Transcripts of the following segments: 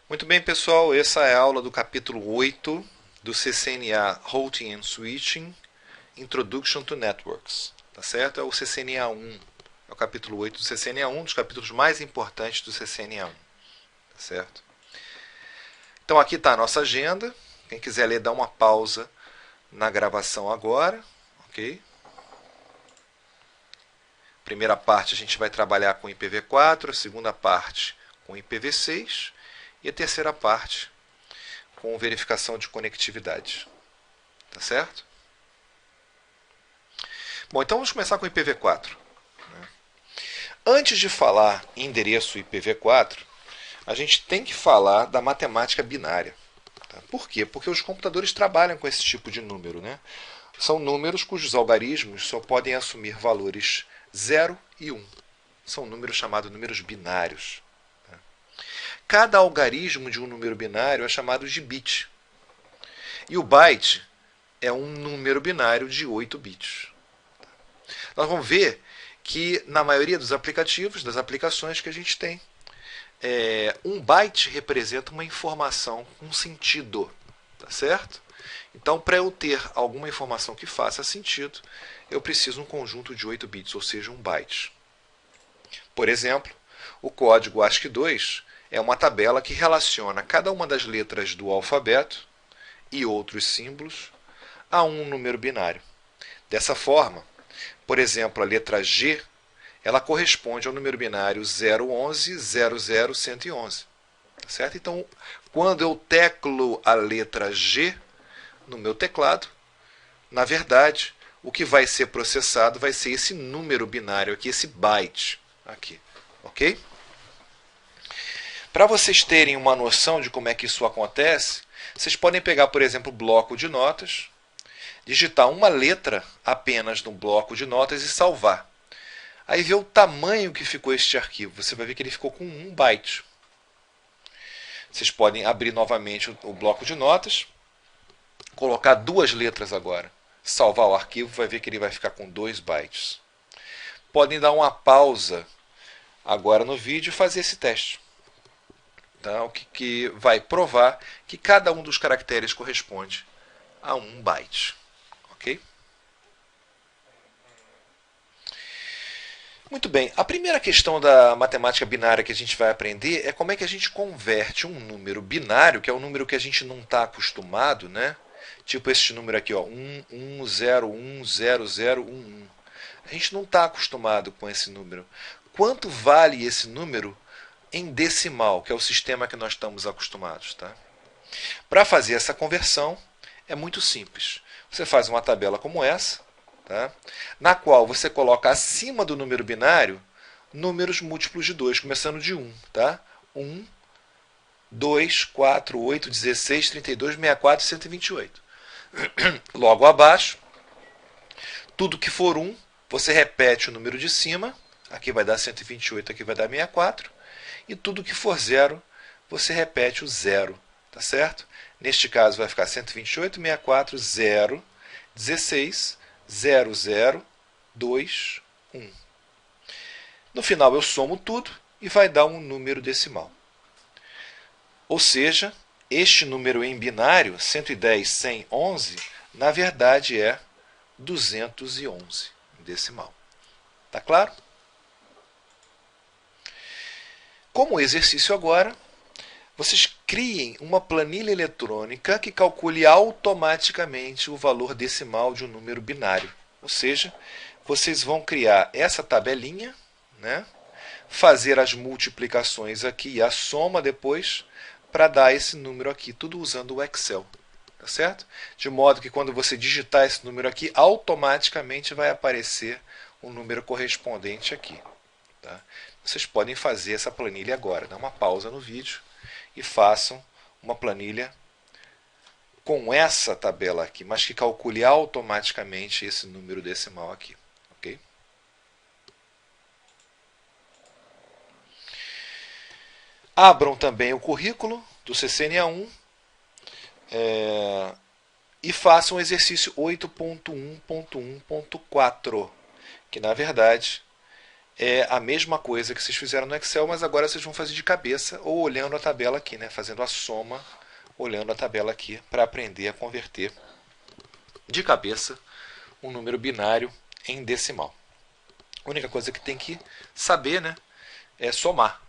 Muito bem, pessoal, essa é a aula do capítulo 8 do CCNA Routing and Switching Introduction to Networks. Tá certo? É o CCNA 1. É o capítulo 8 do CCNA 1, um dos capítulos mais importantes do CCNA 1. Tá certo? Então aqui está a nossa agenda. Quem quiser ler, dá uma pausa na gravação agora. Ok? Primeira parte a gente vai trabalhar com IPv4, a segunda parte com IPv6 e a terceira parte com verificação de conectividade. Tá certo? Bom, então vamos começar com o IPv4. Antes de falar em endereço IPv4, a gente tem que falar da matemática binária. Tá? Por quê? Porque os computadores trabalham com esse tipo de número. Né? São números cujos algarismos só podem assumir valores 0 e 1. São números chamados números binários. Cada algarismo de um número binário é chamado de bit. E o byte é um número binário de 8 bits. Nós vamos ver que na maioria dos aplicativos, das aplicações que a gente tem, um byte representa uma informação, um sentido. Tá certo? Então, para eu ter alguma informação que faça sentido, eu preciso de um conjunto de 8 bits, ou seja, um byte. Por exemplo, o código ASCII2 é uma tabela que relaciona cada uma das letras do alfabeto e outros símbolos a um número binário. Dessa forma, por exemplo, a letra G, ela corresponde ao número binário 011 00 111. Tá certo? Então, quando eu teclo a letra G no meu teclado, na verdade, o que vai ser processado vai ser esse número binário aqui, esse byte aqui. Ok? Para vocês terem uma noção de como é que isso acontece, vocês podem pegar, por exemplo, o bloco de notas, digitar uma letra apenas no bloco de notas e salvar. Aí ver o tamanho que ficou este arquivo. Você vai ver que ele ficou com 1 byte. Vocês podem abrir novamente o bloco de notas, colocar 2 letras agora, salvar o arquivo, vai ver que ele vai ficar com 2 bytes. Podem dar uma pausa agora no vídeo e fazer esse teste. Tá? O que vai provar que cada um dos caracteres corresponde a 1 byte. Ok? Muito bem, a primeira questão da matemática binária que a gente vai aprender é como é que a gente converte um número binário, que é um número que a gente não está acostumado, né? Tipo esse número aqui, ó, 11010011. A gente não está acostumado com esse número. Quanto vale esse número em decimal, que é o sistema que nós estamos acostumados? Tá? Para fazer essa conversão, é muito simples. Você faz uma tabela como essa, tá? Na qual você coloca acima do número binário números múltiplos de 2, começando de 1. Tá? 1, 2, 4, 8, 16, 32, 64 e 128. Logo abaixo, tudo que for 1, você repete o número de cima. Aqui vai dar 128, aqui vai dar 64. E tudo que for 0, você repete o 0. Tá certo? Neste caso vai ficar 128, 64, 0, 16, 0, 0, 2, 1. No final eu somo tudo e vai dar um número decimal. Ou seja, este número em binário, 110, 100, 11, na verdade é 211 em decimal. Tá claro? Como exercício agora, vocês criem uma planilha eletrônica que calcule automaticamente o valor decimal de um número binário. Ou seja, vocês vão criar essa tabelinha, né? Fazer as multiplicações aqui e a soma depois para dar esse número aqui, tudo usando o Excel. Tá certo? De modo que quando você digitar esse número aqui, automaticamente vai aparecer o número correspondente aqui. Tá? Vocês podem fazer essa planilha agora. Dá uma pausa no vídeo e façam uma planilha com essa tabela aqui, mas que calcule automaticamente esse número decimal aqui. Ok? Abram também o currículo do CCNA1 e façam o exercício 8.1.1.4, que na verdade é a mesma coisa que vocês fizeram no Excel, mas agora vocês vão fazer de cabeça ou olhando a tabela aqui, né? Fazendo a soma, olhando a tabela aqui, para aprender a converter de cabeça um número binário em decimal. A única coisa que tem que saber, né, é somar.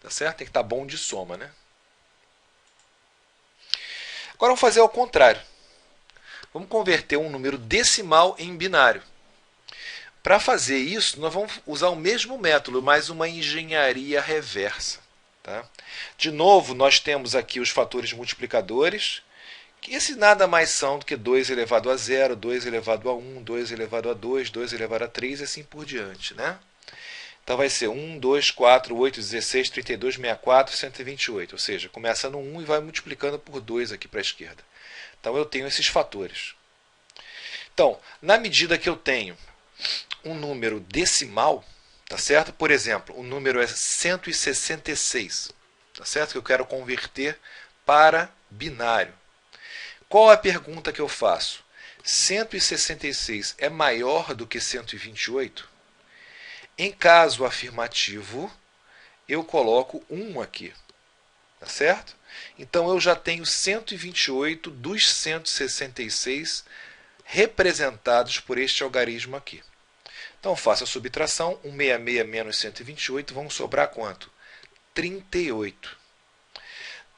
Tá certo? Tem que estar bom de soma, né? Agora vamos fazer ao contrário. Vamos converter um número decimal em binário. Para fazer isso, nós vamos usar o mesmo método, mas uma engenharia reversa. Tá? De novo, nós temos aqui os fatores multiplicadores, que esses nada mais são do que 2 elevado a 0, 2 elevado a 1, 2 elevado a 2, 2 elevado a 3 e assim por diante. Né? Então vai ser 1, 2, 4, 8, 16, 32, 64, 128. Ou seja, começa no 1 e vai multiplicando por 2 aqui para a esquerda. Então eu tenho esses fatores. Então, na medida que eu tenho um número decimal, tá certo? Por exemplo, o número é 166, tá certo? Que eu quero converter para binário. Qual é a pergunta que eu faço? 166 é maior do que 128? Em caso afirmativo, eu coloco 1 aqui, tá certo? Então eu já tenho 128 dos 166 representados por este algarismo aqui. Então, faço a subtração, 166 menos 128, vão sobrar quanto? 38.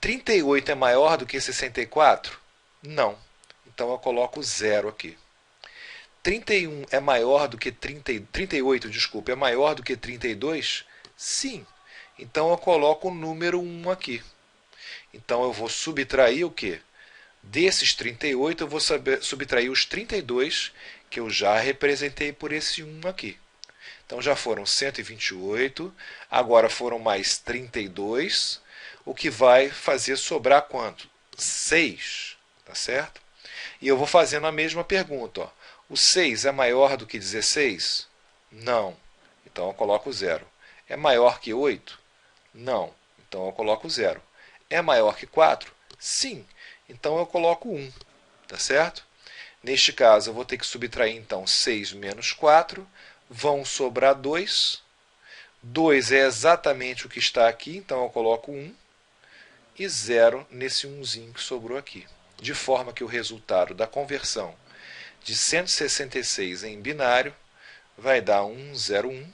38 é maior do que 64? Não. Então, eu coloco 0 aqui. 31 é maior do que 38, desculpa, é maior do que 32? Sim. Então, eu coloco o número 1 aqui. Então, eu vou subtrair o quê? Desses 38, eu vou subtrair os 32, que eu já representei por esse 1 aqui. Então já foram 128, agora foram mais 32, o que vai fazer sobrar quanto? 6, tá certo? E eu vou fazendo a mesma pergunta. Ó. O 6 é maior do que 16? Não. Então eu coloco 0. É maior que 8? Não. Então eu coloco 0. É maior que 4? Sim. Então eu coloco 1, tá certo? Neste caso, eu vou ter que subtrair, então, 6 menos 4. Vão sobrar 2. 2 é exatamente o que está aqui, então eu coloco 1. E 0 nesse 1zinho que sobrou aqui. De forma que o resultado da conversão de 166 em binário vai dar 101,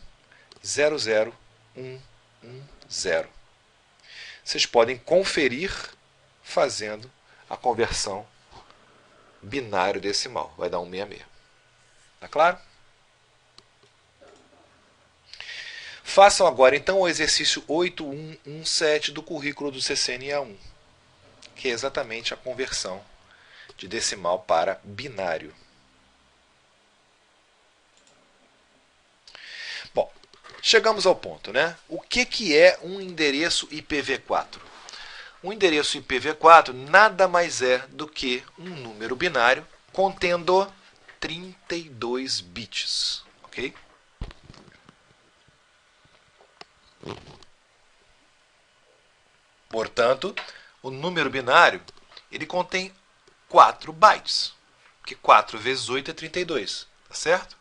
00, 110. Vocês podem conferir fazendo a conversão binário decimal. Vai dar 166. Tá claro? Façam agora, então, o exercício 8117 do currículo do CCNA1, que é exatamente a conversão de decimal para binário. Bom, chegamos ao ponto, né? O que é um endereço IPv4? Um endereço IPv4 nada mais é do que um número binário contendo 32 bits, ok? Portanto, o número binário ele contém 4 bytes, porque 4 vezes 8 é 32, tá certo?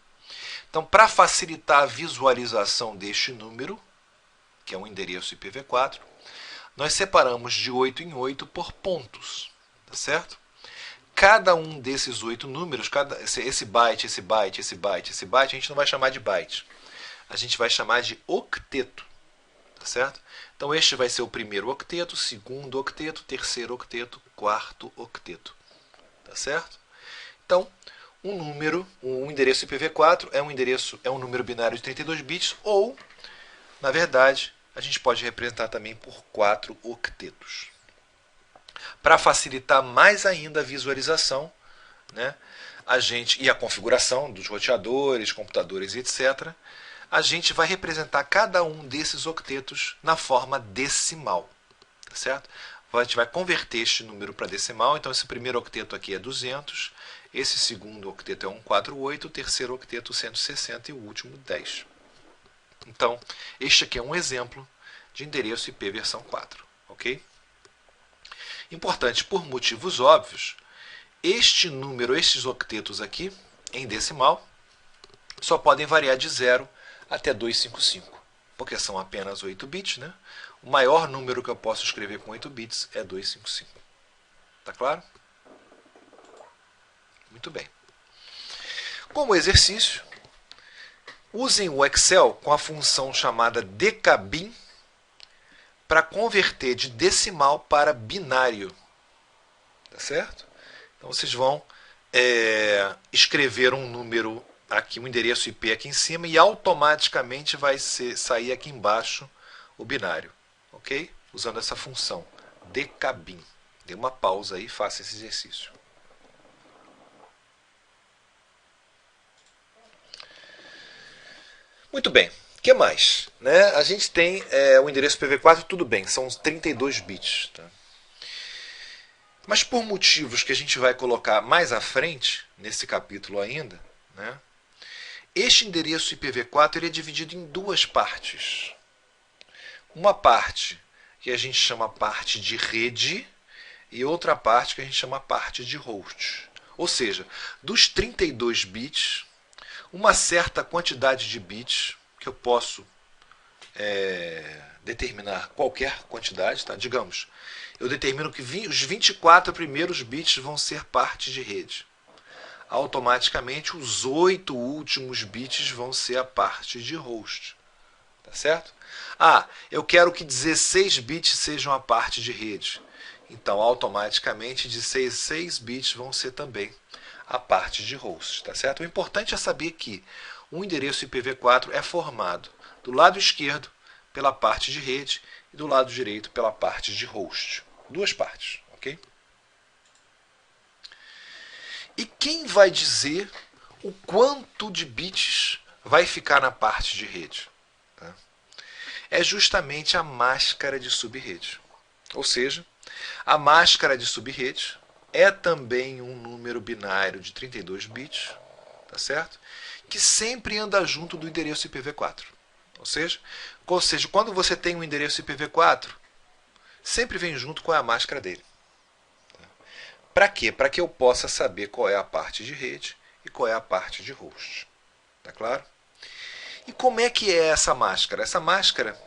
Então, para facilitar a visualização deste número, que é um endereço IPv4, nós separamos de 8 em 8 por pontos, tá certo? Cada um desses 8 números, esse byte, esse byte, esse byte, esse byte, a gente não vai chamar de byte. A gente vai chamar de octeto, tá certo? Então este vai ser o primeiro octeto, segundo octeto, terceiro octeto, quarto octeto, tá certo? Então, um endereço IPv4 é um número binário de 32 bits ou, na verdade, a gente pode representar também por 4 octetos. Para facilitar mais ainda a visualização, né, e a configuração dos roteadores, computadores, etc., a gente vai representar cada um desses octetos na forma decimal. Tá certo? A gente vai converter este número para decimal. Então, esse primeiro octeto aqui é 200, esse segundo octeto é 148, o terceiro octeto 160 e o último 10. Então, este aqui é um exemplo de endereço IP versão 4. Ok? Importante, por motivos óbvios, estes octetos aqui, em decimal, só podem variar de 0 até 255, porque são apenas 8 bits, né? O maior número que eu posso escrever com 8 bits é 255. Tá claro? Muito bem. Como exercício, usem o Excel com a função chamada decabin para converter de decimal para binário. Tá certo? Então vocês vão escrever um número aqui, um endereço IP aqui em cima e automaticamente vai sair aqui embaixo o binário. Ok? Usando essa função decabin. Dê uma pausa aí e faça esse exercício. Muito bem. O que mais? Né? A gente tem o endereço IPv4, tudo bem, são 32 bits. Tá? Mas por motivos que a gente vai colocar mais à frente, nesse capítulo ainda, né? Este endereço IPv4 ele é dividido em duas partes. Uma parte que a gente chama parte de rede e outra parte que a gente chama parte de host. Ou seja, dos 32 bits, uma certa quantidade de bits, que eu posso determinar qualquer quantidade, tá? Digamos, eu determino que os 24 primeiros bits vão ser parte de rede. Automaticamente, os 8 últimos bits vão ser a parte de host. Tá certo? Eu quero que 16 bits sejam a parte de rede. Então, automaticamente, 16 bits vão ser também a parte de host. Tá certo? O importante é saber que o endereço IPv4 é formado do lado esquerdo pela parte de rede e do lado direito pela parte de host. Duas partes, ok? E quem vai dizer o quanto de bits vai ficar na parte de rede? Tá? É justamente a máscara de subrede. Ou seja, a máscara de subrede é também um número binário de 32 bits, tá certo? Que sempre anda junto do endereço IPv4. Ou seja, quando você tem um endereço IPv4, sempre vem junto com a máscara dele. Para quê? Para que eu possa saber qual é a parte de rede e qual é a parte de host. Tá claro? E como é que é essa máscara? Essa máscara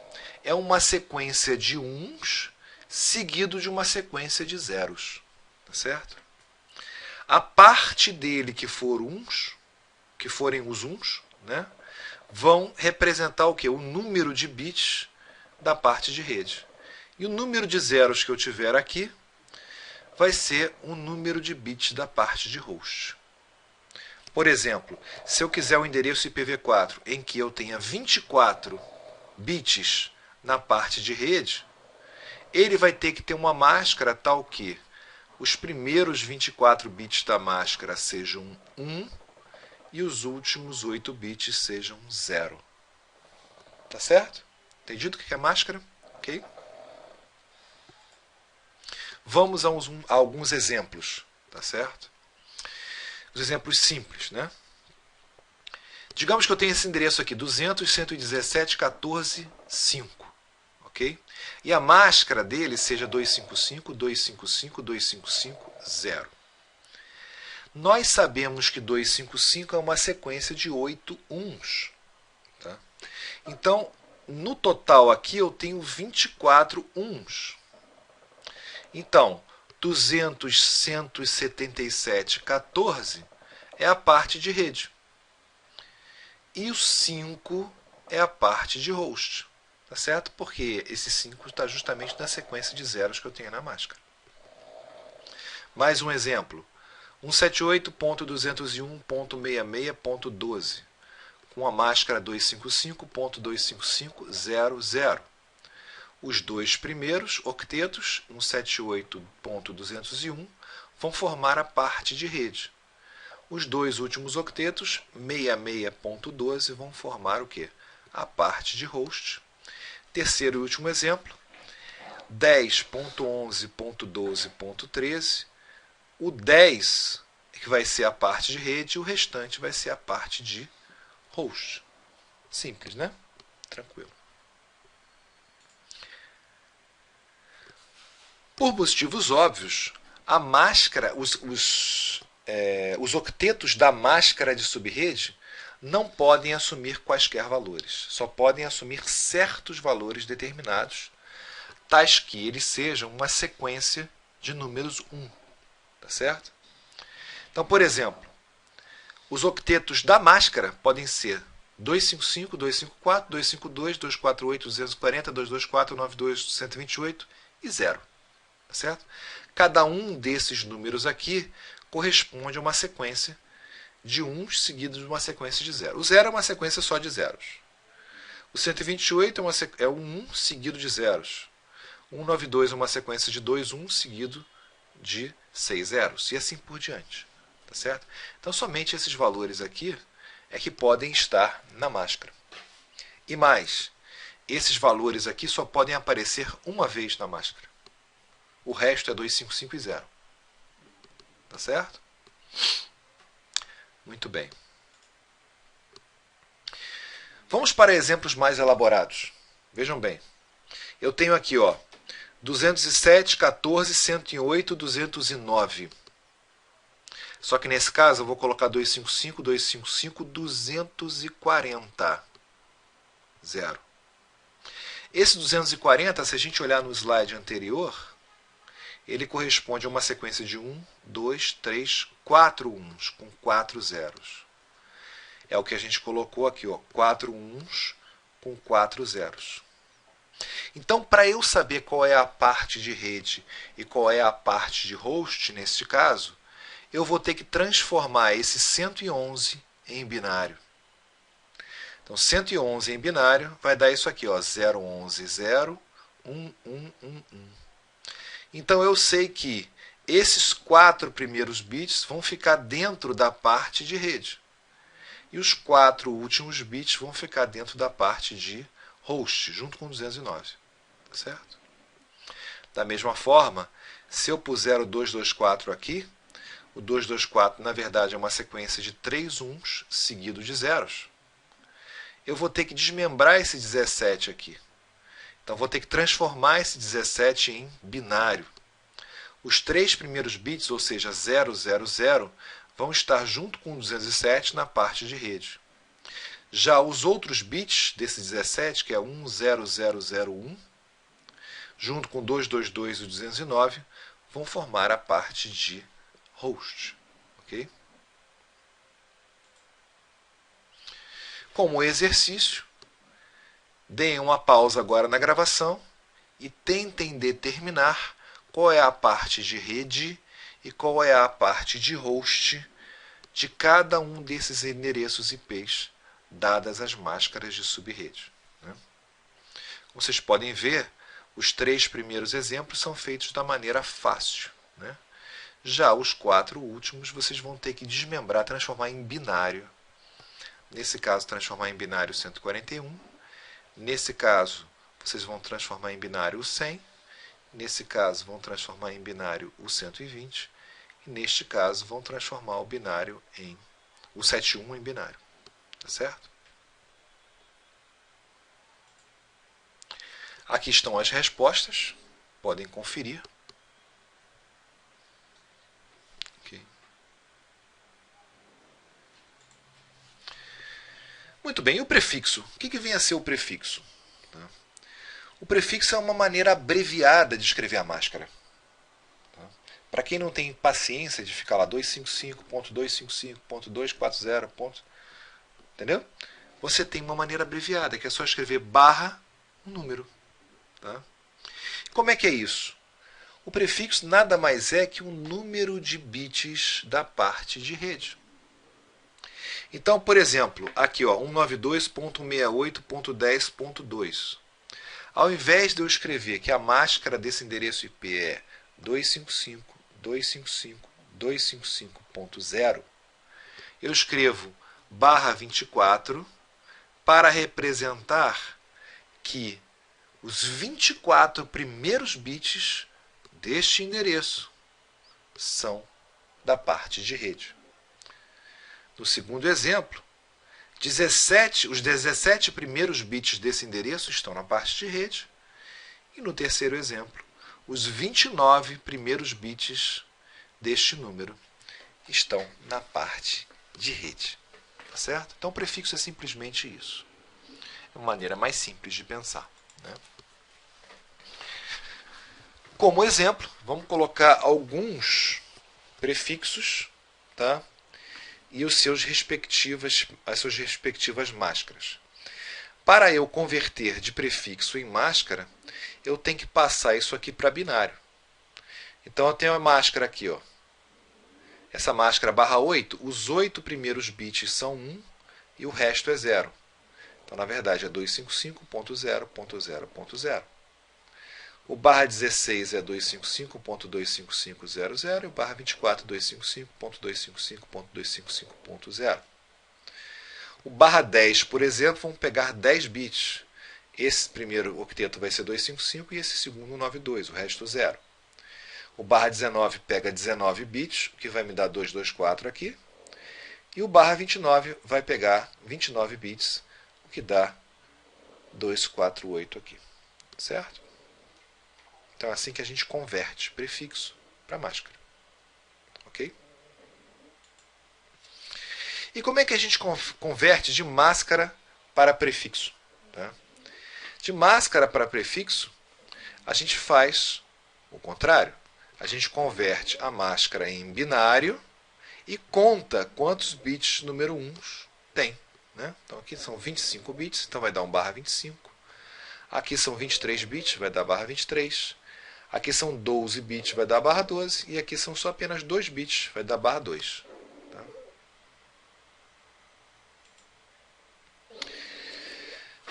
é uma sequência de uns seguido de uma sequência de zeros. Tá certo? A parte dele que forem os uns, né, vão representar o quê? O número de bits da parte de rede. E o número de zeros que eu tiver aqui vai ser o número de bits da parte de host. Por exemplo, se eu quiser um endereço IPv4 em que eu tenha 24 bits na parte de rede, ele vai ter que ter uma máscara tal que os primeiros 24 bits da máscara sejam 1 e os últimos 8 bits sejam 0. Tá certo? Entendido o que é máscara? Ok? Vamos a alguns exemplos, tá certo? Os exemplos simples, né? Digamos que eu tenho esse endereço aqui, 200.117.14.5, ok? E a máscara dele seja 255.255.255.0. Nós sabemos que 255 é uma sequência de 8 uns. Tá? Então, no total aqui eu tenho 24 uns. Então, 200.177.14 é a parte de rede. E o 5 é a parte de host. Tá certo? Porque esse 5 está justamente na sequência de zeros que eu tenho na máscara. Mais um exemplo. 178.201.66.12 com a máscara 255.255.00. Os dois primeiros octetos, 178.201, vão formar a parte de rede. Os dois últimos octetos, 66.12, vão formar o quê? A parte de host. Terceiro e último exemplo, 10.11.12.13. O 10 que vai ser a parte de rede e o restante vai ser a parte de host. Simples, né? Tranquilo. Por motivos óbvios, a máscara, os octetos da máscara de subrede não podem assumir quaisquer valores. Só podem assumir certos valores determinados, tais que eles sejam uma sequência de números 1. Tá certo? Então, por exemplo, os octetos da máscara podem ser 255, 254, 252, 248, 240, 224, 92, 128 e 0. Tá certo? Cada um desses números aqui corresponde a uma sequência de 1 seguido de uma sequência de 0. O 0 é uma sequência só de zeros. O 128 é um 1 seguido de zeros. O 192 é uma sequência de 2 1 seguido de 6 zeros. E assim por diante. Tá certo? Então, somente esses valores aqui é que podem estar na máscara. E mais, esses valores aqui só podem aparecer uma vez na máscara. O resto é 255 e 0. Tá certo? Muito bem. Vamos para exemplos mais elaborados. Vejam bem. Eu tenho aqui, 207, 14, 108, 209. Só que nesse caso eu vou colocar 255, 255, 240. 0. Esse 240, se a gente olhar no slide anterior, ele corresponde a uma sequência de 1, 2, 3, 4 uns, com 4 zeros. É o que a gente colocou aqui, 4 uns com 4 zeros. Então, para eu saber qual é a parte de rede e qual é a parte de host, neste caso, eu vou ter que transformar esse 111 em binário. Então, 111 em binário vai dar isso aqui, 011, 0, 1, 1, 1, 1. Então, eu sei que esses 4 primeiros bits vão ficar dentro da parte de rede. E os 4 últimos bits vão ficar dentro da parte de host, junto com 209. Tá certo? Da mesma forma, se eu puser o 224 aqui, o 224, na verdade, é uma sequência de 3 uns seguido de zeros. Eu vou ter que desmembrar esse 17 aqui. Então, vou ter que transformar esse 17 em binário. Os 3 primeiros bits, ou seja, 0, 0, 0, vão estar junto com o 207 na parte de rede. Já os outros bits desse 17, que é 1, 0, 0, 0, 1, junto com o 222 e o 209, vão formar a parte de host. Ok? Como exercício, deem uma pausa agora na gravação e tentem determinar qual é a parte de rede e qual é a parte de host de cada um desses endereços IPs, dadas as máscaras de subrede. Como vocês podem ver, os 3 primeiros exemplos são feitos da maneira fácil. Já os 4 últimos vocês vão ter que desmembrar, transformar em binário. Nesse caso, transformar em binário 141. Nesse caso, vocês vão transformar em binário o 100. Nesse caso, vão transformar em binário o 120. E neste caso, vão transformar o binário em o 71 em binário. Tá certo? Aqui estão as respostas. Podem conferir. Okay. Muito bem, e o prefixo? O que vem a ser o prefixo? O prefixo é uma maneira abreviada de escrever a máscara. Para quem não tem paciência de ficar lá 255.255.240, entendeu? Você tem uma maneira abreviada, que é só escrever barra um número. Tá? Como é que é isso? O prefixo nada mais é que um número de bits da parte de rede. Então, por exemplo, aqui 192.168.10.2. Ao invés de eu escrever que a máscara desse endereço IP é 255.255.255.0, eu escrevo barra 24 para representar que os 24 primeiros bits deste endereço são da parte de rede. No segundo exemplo, os 17 primeiros bits desse endereço estão na parte de rede. E no terceiro exemplo, os 29 primeiros bits deste número estão na parte de rede. Tá certo? Então o prefixo é simplesmente isso. É uma maneira mais simples de pensar, né? Como exemplo, vamos colocar alguns prefixos, tá? E as suas respectivas máscaras. Para eu converter de prefixo em máscara, eu tenho que passar isso aqui para binário. Então eu tenho a máscara aqui, ó. Essa máscara /8, os 8 primeiros bits são 1 e o resto é 0. Então, na verdade, é 255.0.0.0. O /16 é 255.255.00 e o /24 255.255.255.0. O /10, por exemplo, vamos pegar 10 bits. Esse primeiro octeto vai ser 255 e esse segundo 92, o resto 0. O /19 pega 19 bits, o que vai me dar 224 aqui. E o /29 vai pegar 29 bits, o que dá 248 aqui. Certo? Então é assim que a gente converte prefixo para máscara. Ok? E como é que a gente converte de máscara para prefixo? Tá? De máscara para prefixo, a gente faz o contrário. A gente converte a máscara em binário e conta quantos bits número 1 tem. Né? Então aqui são 25 bits, então vai dar um /25. Aqui são 23 bits, vai dar /23. Aqui são 12 bits, vai dar /12. E aqui são só apenas 2 bits, vai dar /2. Tá?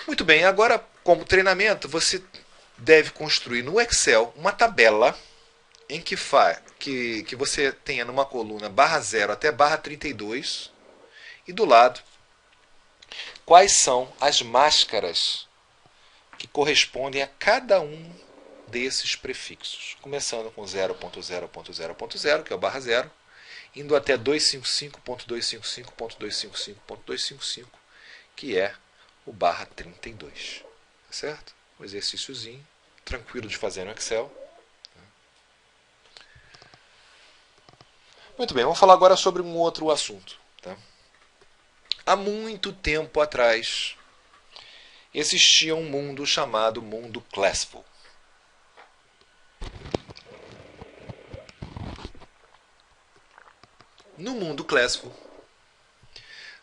Muito bem, agora como treinamento, você deve construir no Excel uma tabela em que você tenha numa coluna /0 até /32 e do lado quais são as máscaras que correspondem a cada um desses prefixos. Começando com 0.0.0.0, que é o /0, indo até 255.255.255.255, que é o /32. Tá certo? Um exercíciozinho, tranquilo de fazer no Excel. Muito bem, vamos falar agora sobre um outro assunto. Tá? Há muito tempo atrás, existia um mundo chamado mundo Classical. No mundo Classical,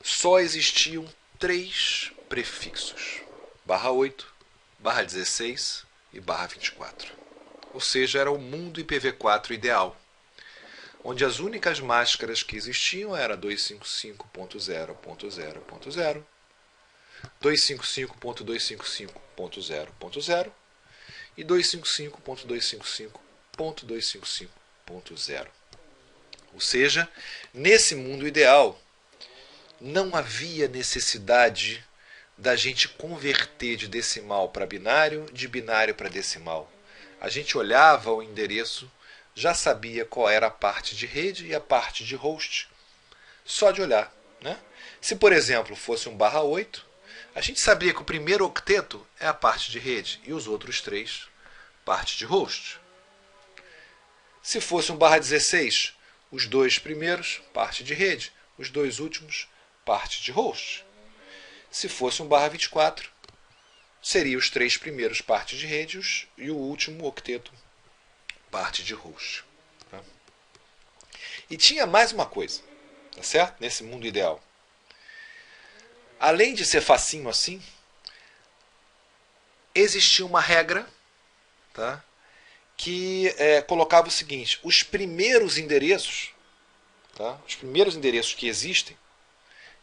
só existiam 3 prefixos: /8, /16 e /24. Ou seja, era o mundo IPv4 ideal, onde as únicas máscaras que existiam eram 255.0.0.0, 255.255.0.0 e 255.255.255.0. Ou seja, nesse mundo ideal, não havia necessidade da gente converter de decimal para binário, de binário para decimal. A gente olhava o endereço, já sabia qual era a parte de rede e a parte de host, só de olhar. Né? Se, por exemplo, fosse um /8, a gente sabia que o primeiro octeto é a parte de rede e os outros 3, parte de host. Se fosse um /16, os 2 primeiros, parte de rede, os 2 últimos, parte de host. Se fosse um /24, seria os 3 primeiros, parte de rede, e o último octeto, parte de host. Tá? E tinha mais uma coisa, tá certo? Nesse mundo ideal. Além de ser facinho assim, existia uma regra, tá? Que colocava o seguinte: os primeiros endereços, tá? Os primeiros endereços que existem,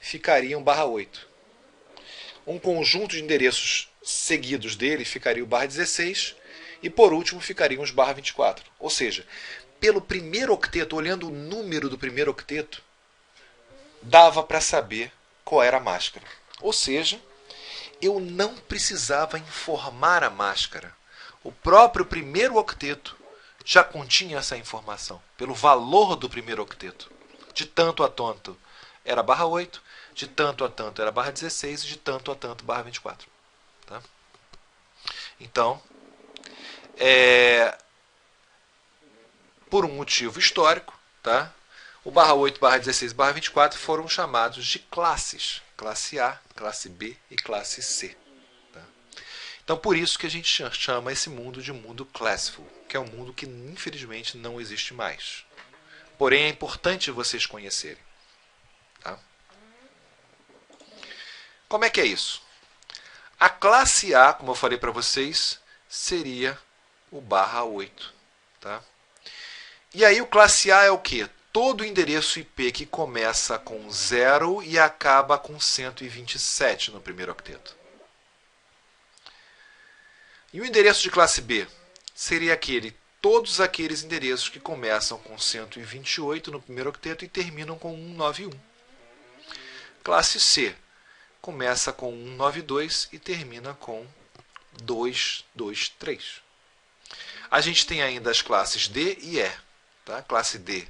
ficariam /8. Um conjunto de endereços seguidos dele ficaria o /16 e por último ficariam os /24. Ou seja, pelo primeiro octeto, olhando o número do primeiro octeto, dava para saber qual era a máscara. Ou seja, eu não precisava informar a máscara. O próprio primeiro octeto já continha essa informação, pelo valor do primeiro octeto. De tanto a tanto era /8, de tanto a tanto era /16 e de tanto a tanto /24. Tá? Então, por um motivo histórico, tá? O barra 8, barra 16 e barra 24 foram chamados de classes. Classe A, classe B e classe C. Tá? Então, por isso que a gente chama esse mundo de mundo classful, que é um mundo que, infelizmente, não existe mais. Porém, é importante vocês conhecerem. Tá? Como é que é isso? A classe A, como eu falei para vocês, seria o barra 8. Tá? E aí o classe A é o quê? Todo endereço IP que começa com 0 e acaba com 127 no primeiro octeto. E o endereço de classe B seria todos aqueles endereços que começam com 128 no primeiro octeto e terminam com 191. Classe C começa com 192 e termina com 223. A gente tem ainda as classes D e E. Tá? Classe D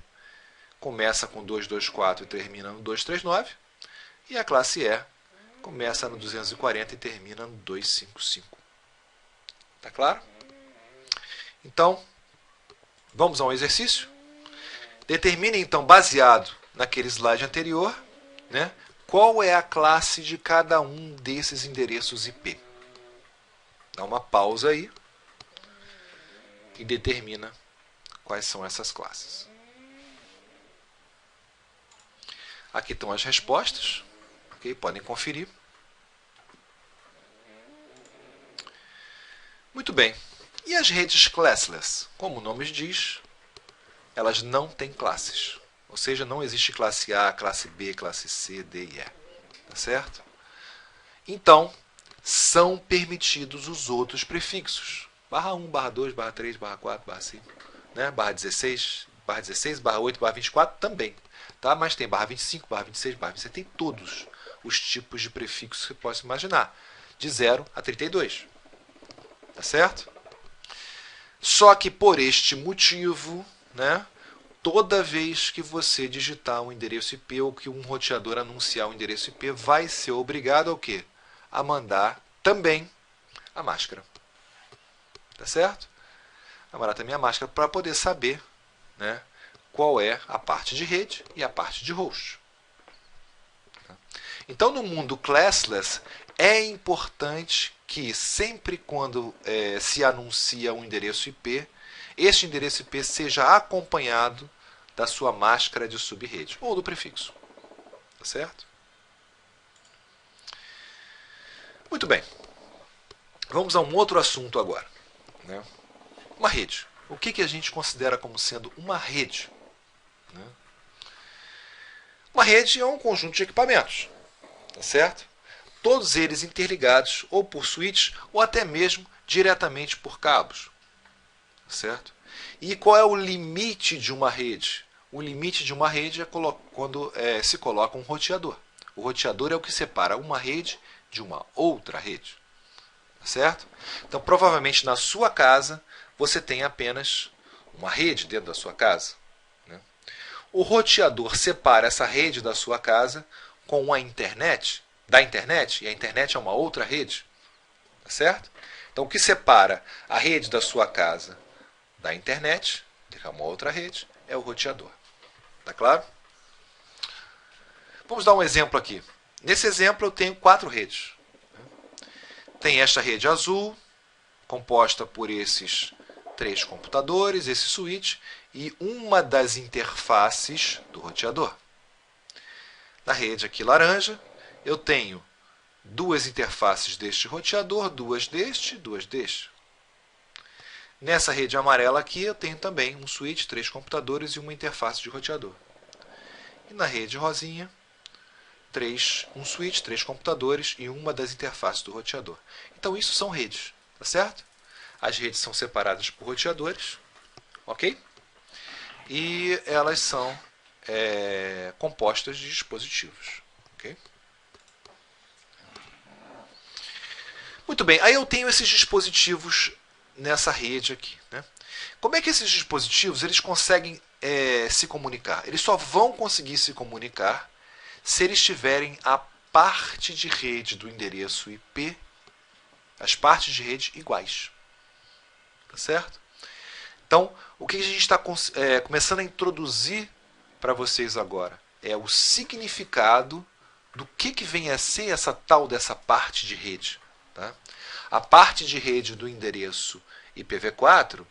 começa com 224 e termina no 239. E a classe E começa no 240 e termina no 255. Tá claro? Então, vamos a um exercício? Determine, então, baseado naquele slide anterior, né, qual é a classe de cada um desses endereços IP. Dá uma pausa aí e determina quais são essas classes. Aqui estão as respostas. Okay? Podem conferir. Muito bem. E as redes classless? Como o nome diz, elas não têm classes. Ou seja, não existe classe A, classe B, classe C, D e E. Tá certo? Então, são permitidos os outros prefixos. Barra 1, barra 2, barra 3, barra 4, barra 5. Né? Barra 16, barra 8, barra 24 também. Tá? Mas tem barra 25, barra 26, barra 27. Tem todos os tipos de prefixos que você possa imaginar. De 0 a 32. Tá certo? Só que por este motivo, né, toda vez que você digitar um endereço IP ou que um roteador anunciar um endereço IP, vai ser obrigado ao quê? A mandar também a máscara. Tá certo? A mandar também a máscara para poder saber, né, qual é a parte de rede e a parte de host. Então, no mundo classless, é importante que sempre quando se anuncia um endereço IP, este endereço IP seja acompanhado da sua máscara de subrede ou do prefixo. Tá certo? Muito bem. Vamos a um outro assunto agora. Né? Uma rede. O que a gente considera como sendo uma rede? Né? Uma rede é um conjunto de equipamentos. Tá certo? Todos eles interligados ou por switches ou até mesmo diretamente por cabos. Certo? E qual é o limite de uma rede? O limite de uma rede é quando se coloca um roteador. O roteador é o que separa uma rede de uma outra rede. Certo? Então, provavelmente na sua casa você tem apenas uma rede dentro da sua casa. Né? O roteador separa essa rede da sua casa com a internet, da internet, e a internet é uma outra rede. Tá certo? Então, o que separa a rede da sua casa da internet, que é uma outra rede, é o roteador. Tá claro? Vamos dar um exemplo aqui. Nesse exemplo eu tenho 4 redes. Tem esta rede azul, composta por esses 3 computadores, esse switch, e uma das interfaces do roteador. Na rede aqui laranja, eu tenho 2 interfaces deste roteador, 2 deste, 2 deste. Nessa rede amarela aqui eu tenho também um switch, 3 computadores e uma interface de roteador. E na rede rosinha, um switch, 3 computadores e uma das interfaces do roteador. Então isso são redes, tá certo? As redes são separadas por roteadores, ok? E elas são compostas de dispositivos, ok? Muito bem, aí eu tenho esses dispositivos nessa rede aqui. Né? Como é que esses dispositivos eles conseguem se comunicar? Eles só vão conseguir se comunicar se eles tiverem a parte de rede do endereço IP, as partes de rede iguais. Tá certo? Então, o que a gente está começando a introduzir para vocês agora é o significado do que vem a ser essa tal dessa parte de rede. Tá? A parte de rede do endereço IPv4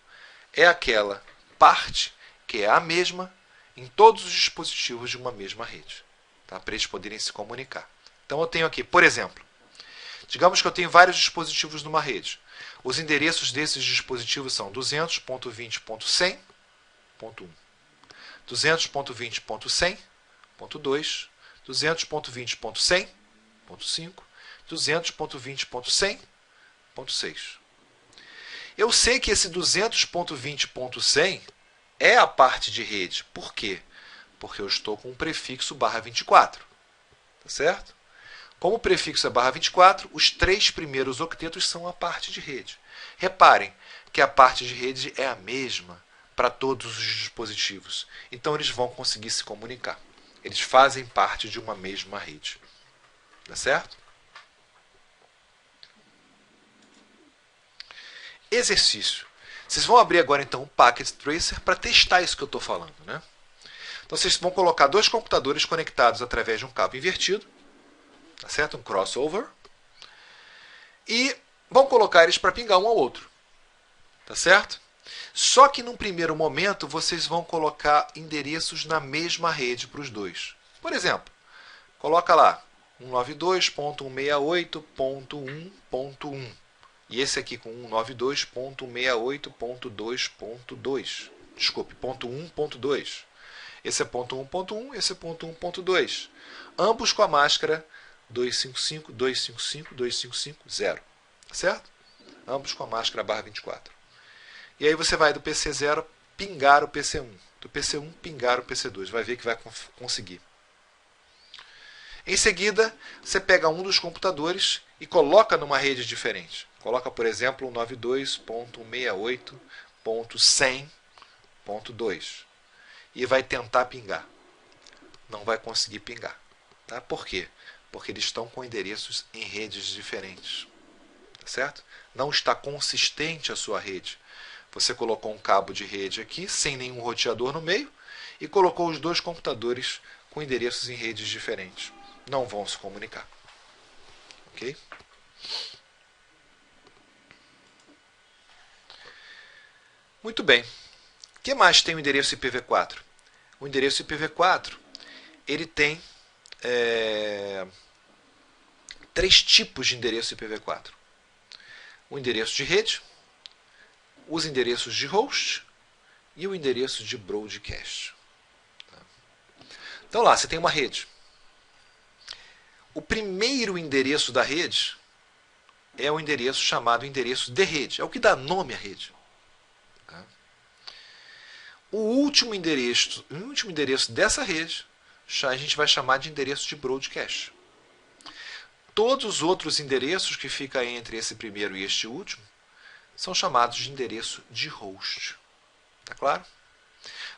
é aquela parte que é a mesma em todos os dispositivos de uma mesma rede, tá? Para eles poderem se comunicar. Então eu tenho aqui, por exemplo, digamos que eu tenho vários dispositivos numa rede. Os endereços desses dispositivos são 200.20.100.1, 200.20.100.2, 200.20.100.5, 200.20.100.6. Eu sei que esse 200.20.100 é a parte de rede. Por quê? Porque eu estou com um prefixo /24. Tá certo? Como o prefixo é /24, os 3 primeiros octetos são a parte de rede. Reparem que a parte de rede é a mesma para todos os dispositivos. Então eles vão conseguir se comunicar. Eles fazem parte de uma mesma rede. Tá certo? Exercício. Vocês vão abrir agora então o Packet Tracer para testar isso que eu estou falando. Né? Então vocês vão colocar 2 computadores conectados através de um cabo invertido, tá certo? Um crossover, e vão colocar eles para pingar um ao outro. Tá certo? Só que num primeiro momento vocês vão colocar endereços na mesma rede para os dois. Por exemplo, coloca lá 192.168.1.1. E esse aqui com 192.168.2.2. Desculpe, ponto 1.2. Esse é ponto 1.1, esse é ponto 1.2. Ambos com a máscara 255, 255, 255, 0. Certo? Ambos com a máscara /24. E aí você vai do PC0 pingar o PC1. Do PC1 pingar o PC2. Vai ver que vai conseguir. Em seguida, você pega um dos computadores e coloca numa rede diferente. Coloca, por exemplo, 92.168.100.2 e vai tentar pingar. Não vai conseguir pingar. Tá? Por quê? Porque eles estão com endereços em redes diferentes. Tá certo? Não está consistente a sua rede. Você colocou um cabo de rede aqui, sem nenhum roteador no meio, e colocou os 2 computadores com endereços em redes diferentes. Não vão se comunicar. Ok? Muito bem. O que mais tem o endereço IPv4? O endereço IPv4 ele tem 3 tipos de endereço IPv4. O endereço de rede, os endereços de host e o endereço de broadcast. Então lá, você tem uma rede. O primeiro endereço da rede é o endereço chamado endereço de rede. É o que dá nome à rede. O último endereço dessa rede a gente vai chamar de endereço de broadcast. Todos os outros endereços que ficam entre esse primeiro e este último são chamados de endereço de host. Tá claro?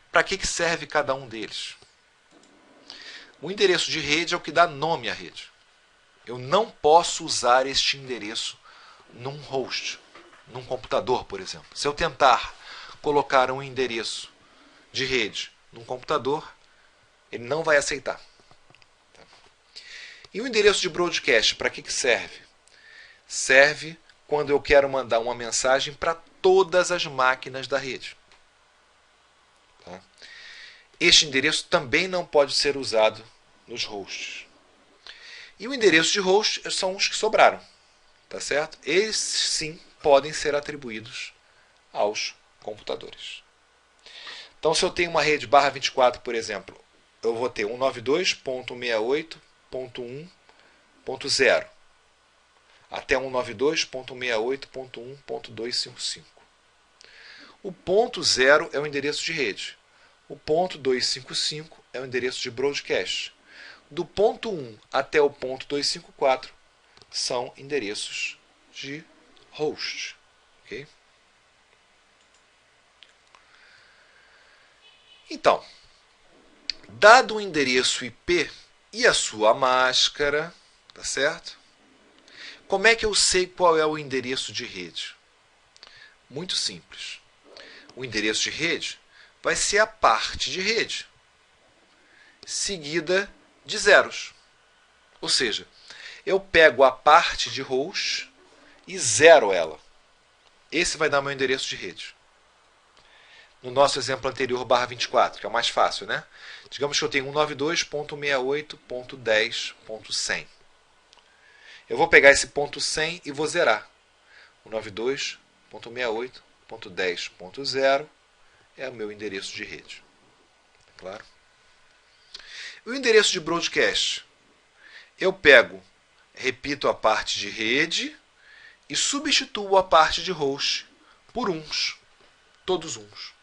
Para que serve cada um deles? O endereço de rede é o que dá nome à rede. Eu não posso usar este endereço num host, num computador, por exemplo. Se eu tentar colocar um endereço de rede num computador, ele não vai aceitar. E o endereço de broadcast, para que serve? Serve quando eu quero mandar uma mensagem para todas as máquinas da rede. Tá? Este endereço também não pode ser usado nos hosts. E o endereço de host são os que sobraram. Tá certo? Eles sim podem ser atribuídos aos computadores. Então, se eu tenho uma rede /24, por exemplo, eu vou ter 192.168.1.0 até 192.168.1.255. O ponto 0 é o endereço de rede. O ponto 255 é o endereço de broadcast. Do ponto 1 até o ponto 254 são endereços de host. Okay? Então, dado o endereço IP e a sua máscara, tá certo? Como é que eu sei qual é o endereço de rede? Muito simples. O endereço de rede vai ser a parte de rede. seguida de zeros. Ou seja, eu pego a parte de host e zero ela. Esse vai dar meu endereço de rede. No nosso exemplo anterior, barra 24, que é o mais fácil, né? Digamos que eu tenho 192.168.10.100. Eu vou pegar esse ponto 100 e vou zerar. 192.168.10.0 é o meu endereço de rede. Claro? O endereço de broadcast. Eu pego, repito a parte de rede e substituo a parte de host por uns. Todos uns.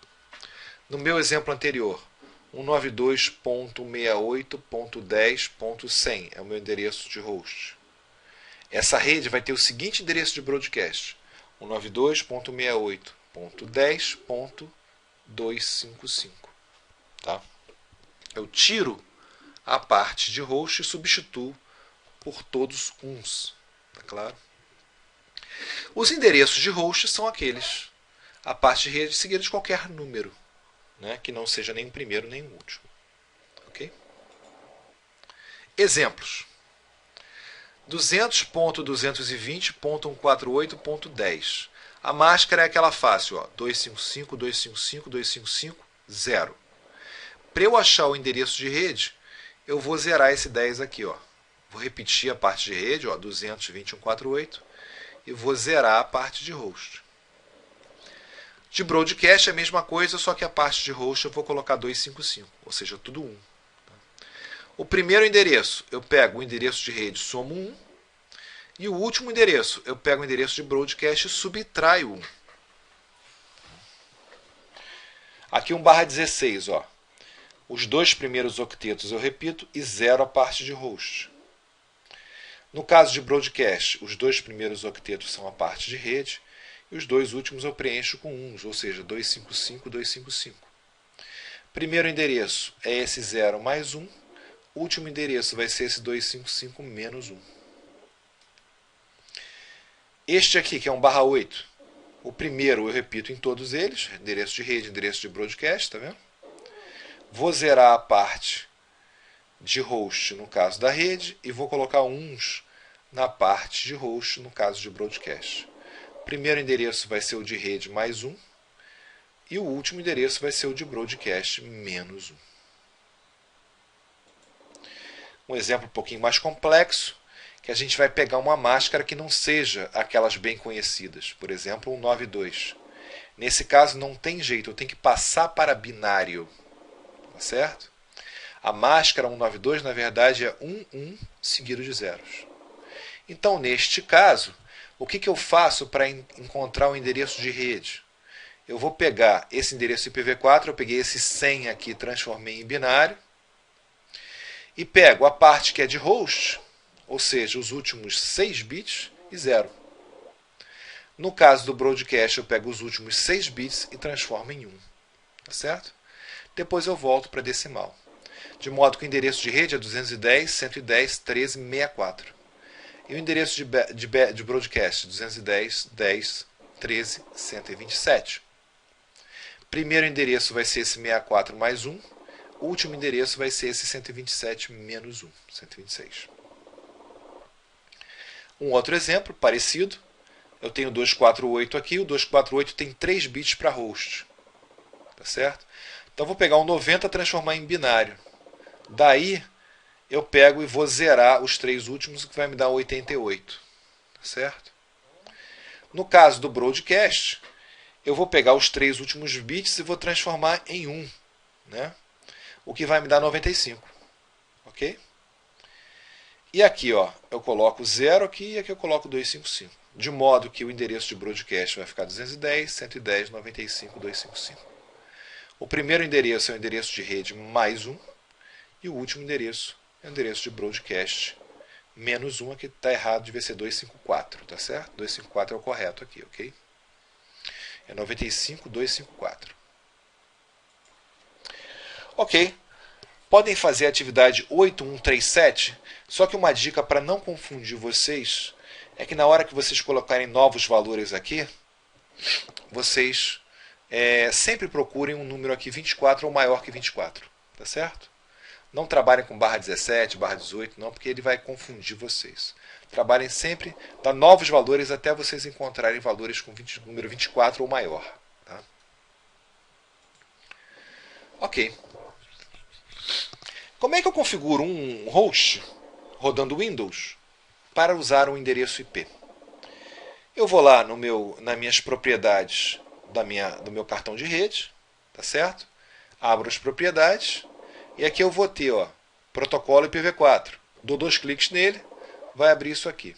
No meu exemplo anterior, 192.168.10.100 é o meu endereço de host. Essa rede vai ter o seguinte endereço de broadcast: 192.168.10.255. Tá? Eu tiro a parte de host e substituo por todos uns. Tá claro? Os endereços de host são aqueles, a parte de rede seguida de qualquer número, né, que não seja nem o primeiro nem o último. Ok? Exemplos. 200.220.148.10. A máscara é aquela fácil, ó, 255, 255, 255, 0. Para eu achar o endereço de rede, eu vou zerar esse 10 aqui. Ó. Vou repetir a parte de rede, ó, 220.148, e vou zerar a parte de host. De broadcast é a mesma coisa, só que a parte de host eu vou colocar 255, ou seja, tudo 1. O primeiro endereço, eu pego o endereço de rede, somo 1. E o último endereço, eu pego o endereço de broadcast e subtraio 1. Aqui 1/16, ó. Os dois primeiros octetos eu repito e zero a parte de host. No caso de broadcast, os dois primeiros octetos são a parte de rede e os dois últimos eu preencho com uns, ou seja, 255, 255. Primeiro endereço é esse 0 mais 1. O último endereço vai ser esse 255 menos 1. Este aqui, que é 1/8, o primeiro eu repito em todos eles, endereço de rede, endereço de broadcast, tá vendo? Vou zerar a parte de host no caso da rede e vou colocar uns na parte de host no caso de broadcast. O primeiro endereço vai ser o de rede mais 1 e o último endereço vai ser o de broadcast menos 1. Um exemplo um pouquinho mais complexo, que a gente vai pegar uma máscara que não seja aquelas bem conhecidas. Por exemplo, 192. Nesse caso não tem jeito, eu tenho que passar para binário. Tá certo? A máscara 192, na verdade, é 11 seguido de zeros. Então, neste caso, o que eu faço para encontrar o endereço de rede? Eu vou pegar esse endereço IPv4, eu peguei esse 100 aqui, transformei em binário, e pego a parte que é de host, ou seja, os últimos 6 bits e 0. No caso do broadcast, eu pego os últimos 6 bits e transformo em 1. Tá certo? Depois eu volto para decimal. De modo que o endereço de rede é 210.110.13.64. E o endereço de broadcast, 210.10.13.127. Primeiro endereço vai ser esse 64 mais 1. O último endereço vai ser esse 127 menos 1, 126. Um outro exemplo parecido. Eu tenho 248 aqui. O 248 tem 3 bits para host. Tá certo? Então vou pegar o 90 e transformar em binário. Daí eu pego e vou zerar os 3 últimos, que vai me dar 88. Tá certo? No caso do broadcast, eu vou pegar os 3 últimos bits e vou transformar em 1. Né? O que vai me dar 95. Ok? E aqui, ó, eu coloco 0 aqui e aqui eu coloco 255. De modo que o endereço de broadcast vai ficar 210.110.95.255. O primeiro endereço é o endereço de rede mais 1. E o último endereço é o endereço de broadcast menos 1. Aqui está errado, devia ser 254. Tá certo? 254 é o correto aqui, ok? É 95.254. Ok. Podem fazer a atividade 8137, só que uma dica para não confundir vocês é que na hora que vocês colocarem novos valores aqui, vocês sempre procurem um número aqui 24 ou maior que 24. Tá certo? Não trabalhem com barra 17, barra 18, não, porque ele vai confundir vocês. Trabalhem sempre, dá novos valores até vocês encontrarem valores com número 24 ou maior. Tá? Ok. Como é que eu configuro um host rodando Windows para usar um endereço IP? Eu vou lá nas minhas propriedades do meu cartão de rede, tá certo? Abro as propriedades e aqui eu vou ter, ó, protocolo IPv4. Dou 2 cliques nele, vai abrir isso aqui.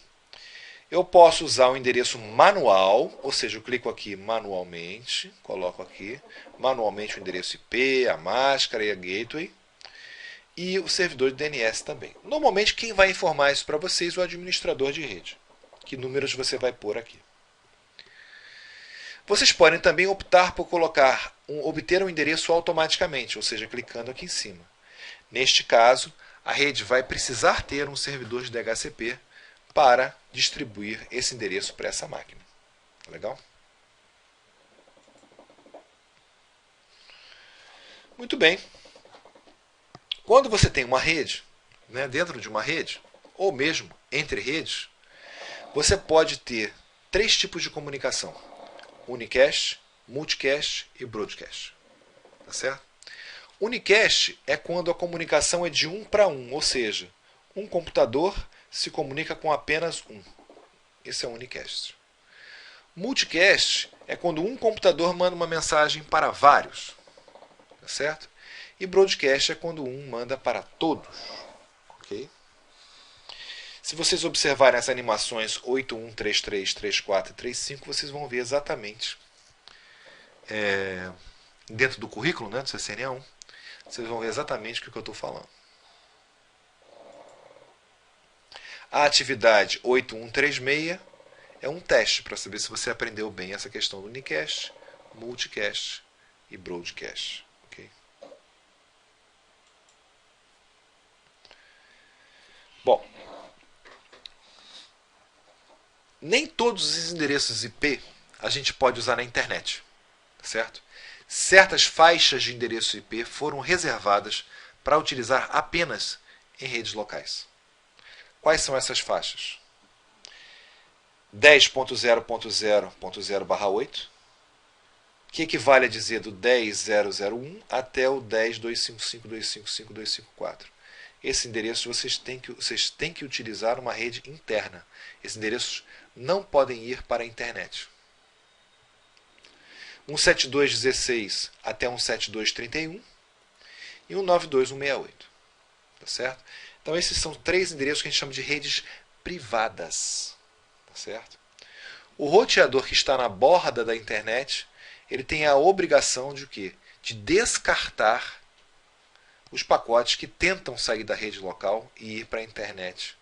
Eu posso usar um endereço manual, ou seja, eu clico aqui manualmente, coloco aqui manualmente o endereço IP, a máscara e a gateway, e o servidor de DNS também. Normalmente quem vai informar isso para vocês é o administrador de rede. Que números você vai pôr aqui. Vocês podem também optar por obter um endereço automaticamente, ou seja, clicando aqui em cima. Neste caso, a rede vai precisar ter um servidor de DHCP para distribuir esse endereço para essa máquina. Legal? Muito bem. Quando você tem uma rede, né, dentro de uma rede, ou mesmo entre redes, você pode ter 3 tipos de comunicação: unicast, multicast e broadcast. Tá certo? Unicast é quando a comunicação é de 1 para 1, ou seja, um computador se comunica com apenas um. Esse é um unicast. Multicast é quando um computador manda uma mensagem para vários. Tá certo? E broadcast é quando um manda para todos. Ok? Se vocês observarem as animações 81, 33, 34 e 35, vocês vão ver exatamente dentro do currículo, né, do CCNA1, vocês vão ver exatamente o que eu estou falando. A atividade 8136 é um teste para saber se você aprendeu bem essa questão do unicast, multicast e broadcast. Okay? Bom, nem todos os endereços IP a gente pode usar na internet, certo? Certas faixas de endereço IP foram reservadas para utilizar apenas em redes locais. Quais são essas faixas? 10.0.0.0/8, que equivale a dizer do 10.0.0.1 até o 10.255.255.254. Esse endereço vocês têm que utilizar uma rede interna. Esses endereços não podem ir para a internet. 172.16 até 172.31 e 192.168. Tá certo? Então esses são 3 endereços que a gente chama de redes privadas. Tá certo? O roteador que está na borda da internet, ele tem a obrigação de o quê? De descartar os pacotes que tentam sair da rede local e ir para a internet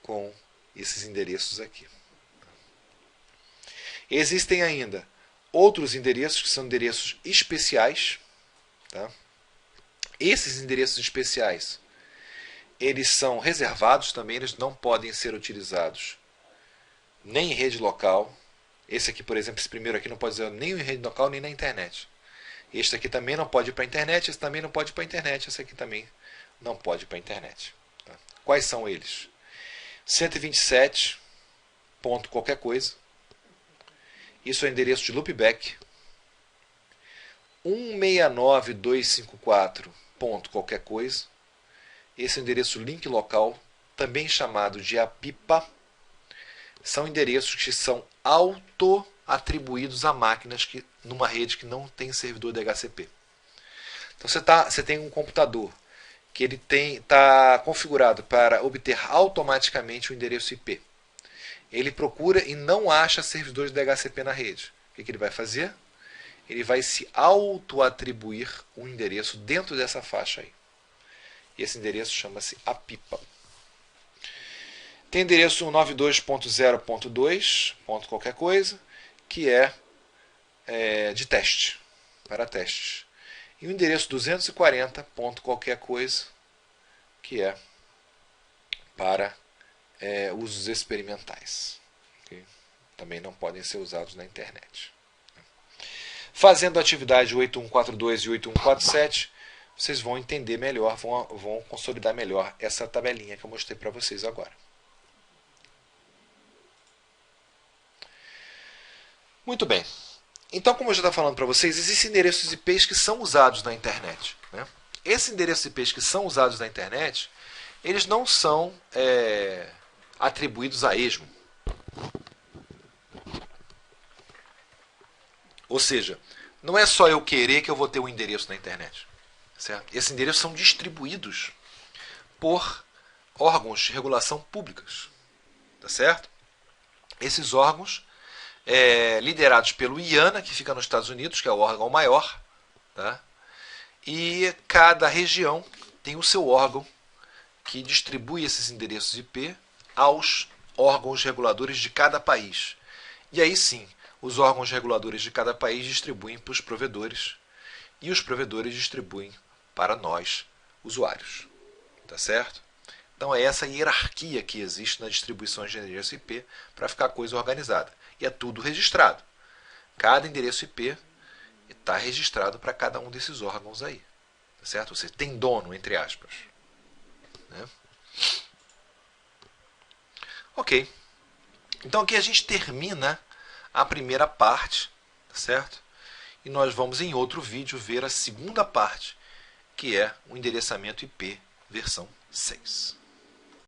com esses endereços aqui. Existem ainda outros endereços que são endereços especiais. Tá? Esses endereços especiais, eles são reservados também, eles não podem ser utilizados nem em rede local. Esse aqui, por exemplo, esse primeiro aqui não pode ser nem em rede local nem na internet. Este aqui também não pode ir para a internet, esse também não pode ir para a internet, esse aqui também não pode ir para a internet. Tá? Quais são eles? 127 ponto qualquer coisa. Isso é o endereço de loopback. 169.254 ponto qualquer coisa. Esse é o endereço link local, também chamado de APIPA. São endereços que são auto-atribuídos a máquinas numa rede que não tem servidor DHCP. Então você tem um computador que ele está configurado para obter automaticamente o endereço IP. Ele procura e não acha servidores de DHCP na rede. O que ele vai fazer? Ele vai se auto-atribuir um endereço dentro dessa faixa aí. E esse endereço chama-se APIPA. Tem endereço 192.0.2, ponto qualquer coisa, que é de teste, para testes. E o endereço 240, ponto qualquer coisa, que é para usos experimentais. Okay? Também não podem ser usados na internet. Fazendo a atividade 8142 e 8147, vocês vão entender melhor, vão consolidar melhor essa tabelinha que eu mostrei para vocês agora. Muito bem. Então, como eu já estava falando para vocês, existem endereços IPs que são usados na internet. Né? Esses endereços IPs que são usados na internet, eles não são atribuídos a esmo. Ou seja, não é só eu querer que eu vou ter um endereço na internet. Certo? Esses endereços são distribuídos por órgãos de regulação públicas. Tá certo? Esses órgãos, liderados pelo IANA, que fica nos Estados Unidos, que é o órgão maior, tá? E cada região tem o seu órgão que distribui esses endereços IP aos órgãos reguladores de cada país. E aí sim, os órgãos reguladores de cada país distribuem para os provedores e os provedores distribuem para nós, usuários. Tá certo? Então é essa hierarquia que existe na distribuição de endereço IP para ficar a coisa organizada. E é tudo registrado. Cada endereço IP está registrado para cada um desses órgãos aí. Tá certo? Você tem dono, entre aspas. Né? Ok. Então aqui a gente termina a primeira parte, tá certo? E nós vamos em outro vídeo ver a segunda parte, que é o endereçamento IP versão 6.